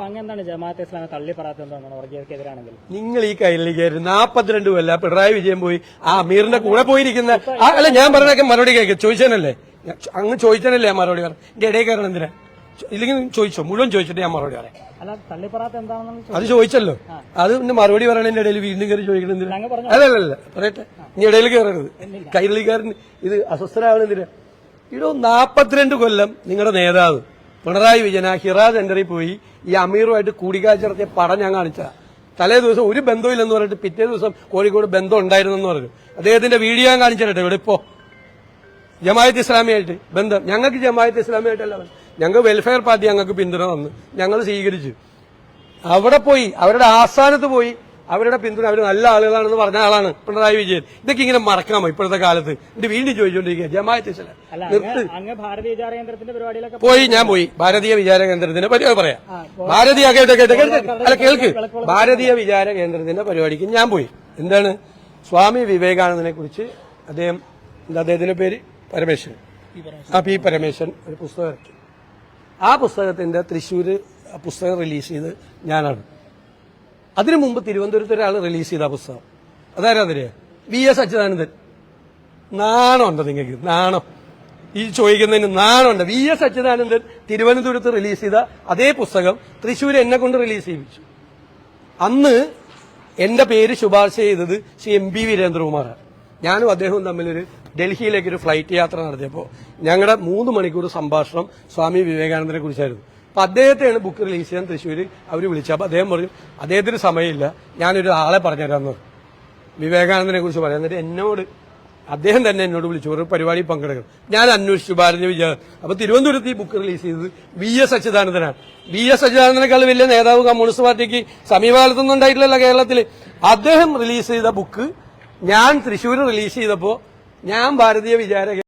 അങ്ങനെന്താണ് ജമാഅത്തെ ഇസ്ലാമെ തള്ളി പറയാത്തതെന്നാണ് വർഗീയതക്കെതിരാണെങ്കിൽ നിങ്ങൾ ഈ കയ്യിലേക്ക് 42 കൊല്ല പിണറായി വിജയൻ പോയി ആ അമീറിന്റെ കൂടെ പോയിരിക്കുന്ന അല്ല ഞാൻ പറഞ്ഞൊക്കെ മറുപടി കേൾക്കാം ചോദിച്ചാനല്ലേ അങ്ങ് ചോദിച്ചാനല്ലേ ഞാൻ മറുപടി പറയാം എന്റെ ഇടയിൽ കയറണം എന്തിനാ ഇല്ലെങ്കിൽ ചോദിച്ചോ മുഴുവൻ ചോദിച്ചിട്ട് ഞാൻ മറുപടി പറയാം അല്ല തള്ളി പറയാത്ത എന്താണെന്ന് അത് ചോദിച്ചല്ലോ അത് മറുപടി പറയണതിന്റെ ഇടയിൽ വീണ്ടും കയറി ചോദിക്കണം അല്ലല്ല പറയട്ടെ ഇനി ഇടയിൽ കയറരുത് കൈരളിക്കാരൻ ഇത് അസ്വസ്ഥരാകണെന്തിനാ ഇടോ 42 കൊല്ലം നിങ്ങളുടെ നേതാവ് പിണറായി വിജയൻ ഹിറ സെന്ററിൽ പോയി ഈ അമീറുമായിട്ട് കൂടിക്കാഴ്ച നടത്തിയ പടം ഞാൻ കാണിച്ചതാ തലേ ദിവസം ഒരു ബന്ധമില്ലെന്ന് പറഞ്ഞിട്ട് പിറ്റേ ദിവസം കോഴിക്കോട് ബന്ധം ഉണ്ടായിരുന്നെന്ന് പറഞ്ഞു അദ്ദേഹത്തിന്റെ വീഡിയോ ഞാൻ കാണിച്ചിട്ടെ ഇവിടെ ഇപ്പോ ജമാഅത്ത് ഇസ്ലാമിയായിട്ട് ബന്ധം ഞങ്ങൾക്ക് ജമാഅത്ത് ഇസ്ലാമിയായിട്ടല്ല ഞങ്ങൾക്ക് വെൽഫെയർ പാർട്ടി ഞങ്ങൾക്ക് പിന്തുണ തന്നു ഞങ്ങൾ സ്വീകരിച്ചു അവിടെ പോയി അവരുടെ ആസ്ഥാനത്ത് പോയി അവരുടെ പിന്തുണ അവർ നല്ല ആളുകളാണെന്ന് പറഞ്ഞ ആളാണ് പിണറായി വിജയൻ ഇതൊക്കെ ഇങ്ങനെ മറക്കാമോ ഇപ്പോഴത്തെ കാലത്ത് ഇത് വീണ്ടും ചോദിച്ചുകൊണ്ടിരിക്കുക ജമാഅത്ത് ഇസ്ലാം പോയി ഞാൻ പോയി ഭാരതീയ വിചാര കേന്ദ്രത്തിന്റെ പരിപാടി പറയാം ഭാരതീയ അല്ല കേൾക്ക് ഭാരതീയ വിചാര കേന്ദ്രത്തിന്റെ പരിപാടിക്ക് ഞാൻ പോയി എന്താണ് സ്വാമി വിവേകാനന്ദനെ കുറിച്ച് അദ്ദേഹത്തിന്റെ പേര് പരമേശ്വരൻ പി പരമേശ്വരൻ ഒരു പുസ്തകം ഇറക്കി ആ പുസ്തകത്തിന്റെ തൃശ്ശൂര് പുസ്തകം റിലീസ് ചെയ്ത് ഞാനാണ് അതിനു മുമ്പ് തിരുവനന്തപുരത്ത് ഒരാൾ റിലീസ് ചെയ്ത പുസ്തകം അതാരതിരിയ VS അച്യുതാനന്ദൻ നാണമുണ്ടോ നിങ്ങൾക്ക് നാണം ഈ ചോദിക്കുന്നതിന് നാണമുണ്ട് VS അച്യുതാനന്ദൻ തിരുവനന്തപുരത്ത് റിലീസ് ചെയ്ത അതേ പുസ്തകം തൃശ്ശൂർ എന്നെ കൊണ്ട് റിലീസ് ചെയ്യിപ്പിച്ചു അന്ന് എന്റെ പേര് ശുപാർശ ചെയ്തത് ശ്രീ MB വീരേന്ദ്രകുമാറാണ് ഞാനും അദ്ദേഹവും തമ്മിലൊരു ഡൽഹിയിലേക്ക് ഒരു ഫ്ലൈറ്റ് യാത്ര നടത്തിയപ്പോൾ ഞങ്ങളുടെ 3 മണിക്കൂർ സംഭാഷണം സ്വാമി വിവേകാനന്ദനെ കുറിച്ചായിരുന്നു അപ്പൊ അദ്ദേഹത്തെയാണ് ബുക്ക് റിലീസ് ചെയ്യാൻ തൃശ്ശൂർ അവർ വിളിച്ചത് അപ്പൊ അദ്ദേഹം പറഞ്ഞു അദ്ദേഹത്തിന് സമയമില്ല ഞാനൊരു ആളെ പറഞ്ഞുതരാമെന്ന് വിവേകാനന്ദനെ കുറിച്ച് പറയാം എന്നിട്ട് എന്നോട് അദ്ദേഹം തന്നെ എന്നോട് വിളിച്ചു ഒരു പരിപാടി പങ്കെടുക്കണം ഞാൻ അന്വേഷിച്ചു ഭാരതീയ വിചാരം അപ്പൊ തിരുവനന്തപുരത്ത് ഈ ബുക്ക് റിലീസ് ചെയ്തത് VS അച്യുതാനന്ദനാണ് VS അച്യുതാനന്ദനേക്കാൾ വലിയ നേതാവ് കമ്മ്യൂണിസ്റ്റ് പാർട്ടിക്ക് സമീപകാലത്തൊന്നും ഉണ്ടായിട്ടില്ലല്ലോ കേരളത്തിൽ അദ്ദേഹം റിലീസ് ചെയ്ത ബുക്ക് ഞാൻ തൃശ്ശൂർ റിലീസ് ചെയ്തപ്പോ ഞാൻ ഭാരതീയ വിചാര